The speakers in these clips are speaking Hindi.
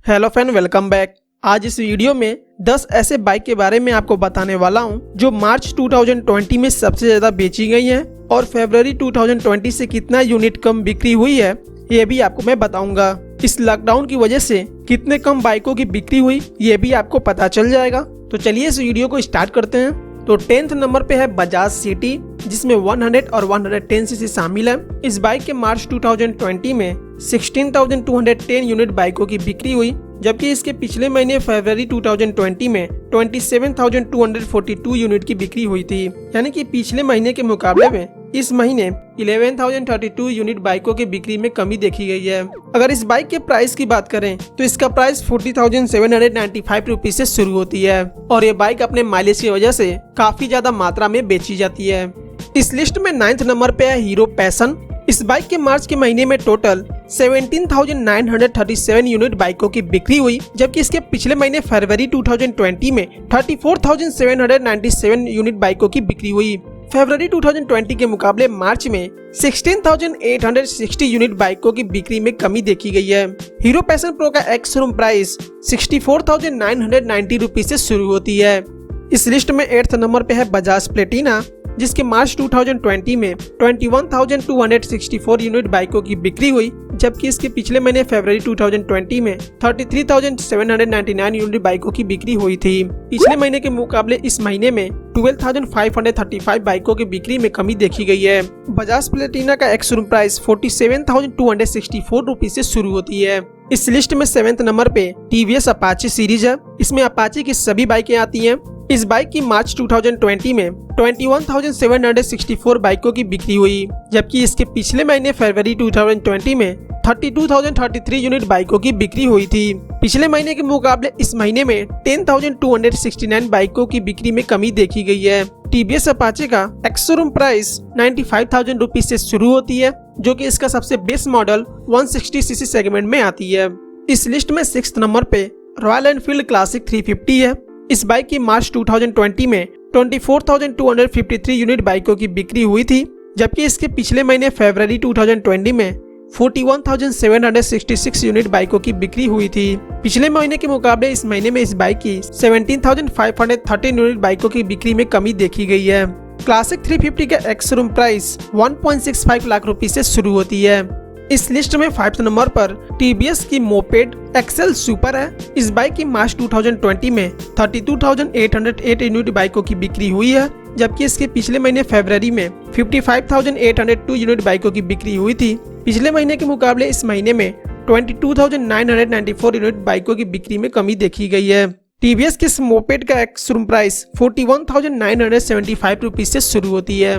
Hello friend, welcome back. आज इस वीडियो में 10 ऐसे बाइक के बारे में आपको बताने वाला हूं जो मार्च 2020 में सबसे ज्यादा बेची गई हैं और फरवरी 2020 से कितना यूनिट कम बिक्री हुई है ये भी आपको मैं बताऊंगा। इस लॉकडाउन की वजह से कितने कम बाइकों की बिक्री हुई ये भी आपको पता चल जाएगा। तो चलिए इस वीडियो को स्टार्ट करते हैं। तो 10th नंबर पे है बजाज सिटी, जिसमें 100 और 110 सीसी शामिल है। इस बाइक के मार्च 2020 में 16,210 यूनिट बाइकों की बिक्री हुई, जबकि इसके पिछले महीने फरवरी 2020 में 27,242 यूनिट की बिक्री हुई थी। यानी कि पिछले महीने के मुकाबले में इस महीने 11,032 यूनिट बाइकों की बिक्री में कमी देखी गई है। अगर इस बाइक के प्राइस की बात करें तो इसका प्राइस 40,795 रुपीज से शुरू होती है और ये बाइक अपने माइलेज की वजह से काफी ज्यादा मात्रा में बेची जाती है। इस लिस्ट में 9th नंबर पे है हीरो पैशन। इस बाइक के मार्च के महीने में टोटल 17,937 यूनिट बाइकों की बिक्री हुई, जबकि इसके पिछले महीने फरवरी 2020 में 34,797 यूनिट बाइकों की बिक्री हुई। फरवरी 2020 के मुकाबले मार्च में 16,860 यूनिट बाइकों की बिक्री में कमी देखी गई है। हीरो पैशन प्रो का एक्स शोरूम प्राइस 64,990 रुपीज से शुरू होती है। इस लिस्ट में 8th नंबर पे है बजाज प्लेटिना, जिसके मार्च 2020 में 21,264 यूनिट बाइकों की बिक्री हुई, जबकि इसके पिछले महीने फरवरी 2020 में 33,799 यूनिट बाइकों की बिक्री हुई थी। पिछले महीने के मुकाबले इस महीने में 12,535 बाइकों की बिक्री में कमी देखी गई है। बजाज प्लेटिना का एक्स शोरूम प्राइस 47,264 रुपीज से शुरू होती है। इस लिस्ट में 7th नंबर पे टीवीएस अपाचे सीरीज है। इसमें अपाचे की सभी बाइकें आती हैं। इस बाइक की मार्च 2020 में 21,764 बाइकों की बिक्री हुई, जबकि इसके पिछले महीने फरवरी 2020 में 32,033 यूनिट बाइकों की बिक्री हुई थी। पिछले महीने के मुकाबले इस महीने में 10,269 बाइकों की बिक्री में कमी देखी गई है। टीवीएस अपाचे का एक्स शोरूम प्राइस 95,000 रुपीज से शुरू होती है, जो कि इसका सबसे बेस्ट मॉडल 160 सीसी सेगमेंट में आती है। इस लिस्ट में 6th नंबर पे रॉयल एनफील्ड क्लासिक 350 है। इस बाइक की मार्च 2020 में 24,253 यूनिट बाइकों की बिक्री हुई थी, जबकि इसके पिछले महीने फरवरी 2020 में 41,766 यूनिट बाइकों की बिक्री हुई थी। पिछले महीने के मुकाबले इस महीने में इस बाइक की 17,513 यूनिट बाइकों की बिक्री में कमी देखी गई है। क्लासिक 350 का एक्स शोरूम प्राइस 1.65 लाख रुपए से शुरू होती है। इस लिस्ट में 5th नंबर पर टीवीएस की मोपेड एक्सेल सुपर है। इस बाइक की मार्च 2020 में 32,808 यूनिट बाइकों की बिक्री हुई है, जबकि इसके पिछले महीने फरवरी में 55,802 यूनिट बाइकों की बिक्री हुई थी। पिछले महीने के मुकाबले इस महीने में 22,994 यूनिट बाइकों की बिक्री में कमी देखी गई है। टीवीएस के इस मोपेड का एक्स शोरूम प्राइस 41,975 रुपीज से शुरू होती है।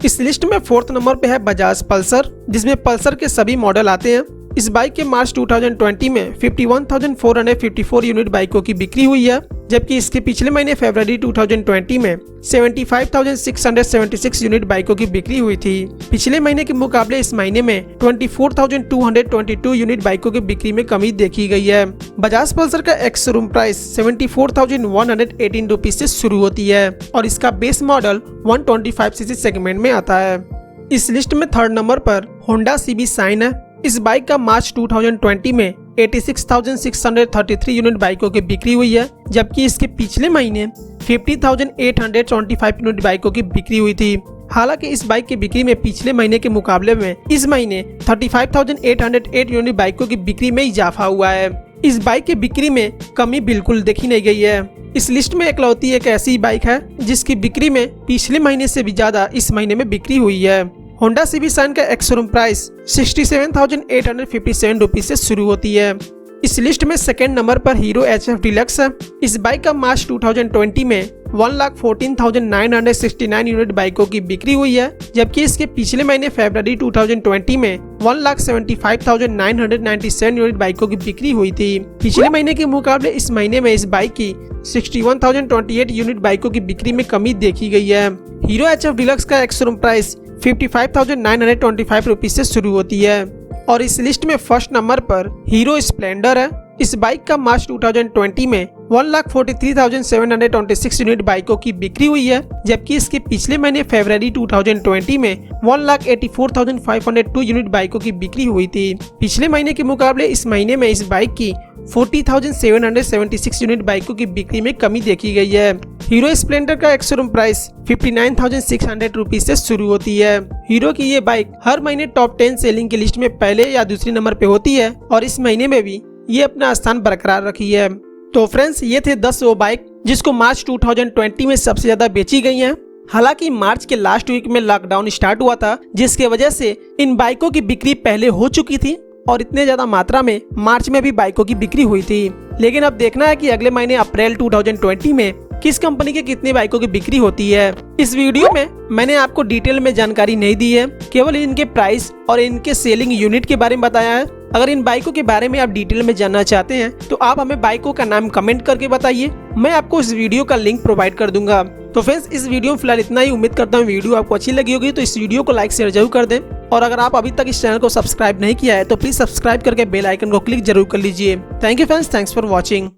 इस लिस्ट में 4th नंबर पे है बजाज पल्सर, जिसमें पल्सर के सभी मॉडल आते हैं। इस बाइक के मार्च 2020 में 51,454 यूनिट बाइकों की बिक्री हुई है, जबकि इसके पिछले महीने फरवरी 2020 में 75,676 यूनिट बाइकों की बिक्री हुई थी। पिछले महीने के मुकाबले इस महीने में 24,222 यूनिट बाइकों की बिक्री में कमी देखी गई है। बजाज पल्सर का एक्स शोरूम प्राइस 74,118 रुपीज से शुरू होती है और इसका बेस मॉडल 125 सीसी सेगमेंट में आता है। इस लिस्ट में 3rd नंबर पर होंडा सीबी शाइन है। इस बाइक का मार्च 2020 में 86,633 यूनिट बाइकों की बिक्री हुई है, जबकि इसके पिछले महीने 50,825 यूनिट बाइकों की बिक्री हुई थी। हालांकि इस बाइक की बिक्री में पिछले महीने के मुकाबले में इस महीने 35,808 यूनिट बाइकों की बिक्री में इजाफा हुआ है। इस बाइक की बिक्री में कमी बिल्कुल देखी नहीं गई है। इस लिस्ट में इकलौती एक ऐसी बाइक है जिसकी बिक्री में पिछले महीने से भी ज्यादा इस महीने में बिक्री हुई है। होंडा सीबी शाइन का एक्स शोरूम प्राइस 67,857 रुपीज से शुरू होती है। इस लिस्ट में 2nd नंबर पर हीरो HF डिलक्स है। इस बाइक का मार्च 2020 में 1,14,969 यूनिट बाइकों की बिक्री हुई है, जबकि इसके पिछले महीने फरवरी 2020 में 1,75,997 यूनिट बाइकों की बिक्री हुई थी। पिछले महीने के मुकाबले इस महीने में इस बाइक की 61,028 यूनिट बाइकों की बिक्री में कमी देखी गई है। हीरो HF डिलक्स का एक्स शोरूम प्राइस 55,925 रुपीज से शुरू होती है और इस लिस्ट में 1st नंबर पर हीरो स्प्लेंडर है। इस बाइक का मार्च 2020 में 1,43,726 यूनिट बाइकों की बिक्री हुई है, जबकि इसके पिछले महीने फरवरी 2020 में 1,84,502 यूनिट बाइकों की बिक्री हुई थी। पिछले महीने के मुकाबले इस महीने में इस बाइक की 40,776 यूनिट बाइकों की बिक्री में कमी देखी गई है। हीरो स्प्लेंडर का एक्स-शोरूम प्राइस 59,600 रुपीज से शुरू होती है। हीरो की ये बाइक हर महीने टॉप 10 सेलिंग की लिस्ट में पहले या दूसरे नंबर पे होती है और इस महीने में भी ये अपना स्थान बरकरार रखी है। तो फ्रेंड्स, ये थे 10 वो बाइक जिसको मार्च 2020 में सबसे ज्यादा बेची गई हैं। हालांकि मार्च के लास्ट वीक में लॉकडाउन स्टार्ट हुआ था, जिसके वजह से इन बाइकों की बिक्री पहले हो चुकी थी और इतने ज्यादा मात्रा में मार्च में भी बाइकों की बिक्री हुई थी। लेकिन अब देखना है कि अगले महीने अप्रैल 2020 में किस कंपनी के कितनी बाइकों की बिक्री होती है। इस वीडियो में मैंने आपको डिटेल में जानकारी नहीं दी है, केवल इनके प्राइस और इनके सेलिंग यूनिट के बारे में बताया है। अगर इन बाइकों के बारे में आप डिटेल में जानना चाहते हैं तो आप हमें बाइकों का नाम कमेंट करके बताइए, मैं आपको इस वीडियो का लिंक प्रोवाइड कर दूंगा। तो फ्रेंड्स, इस वीडियो में फिलहाल इतना ही। उम्मीद करता हूँ वीडियो आपको अच्छी लगी होगी, तो इस वीडियो को लाइक शेयर जरूर कर दें और अगर आप अभी तक इस चैनल को सब्सक्राइब नहीं किया है तो प्लीज सब्सक्राइब करके बेल आइकन को क्लिक जरूर कर लीजिए। Thank you friends, thanks for watching.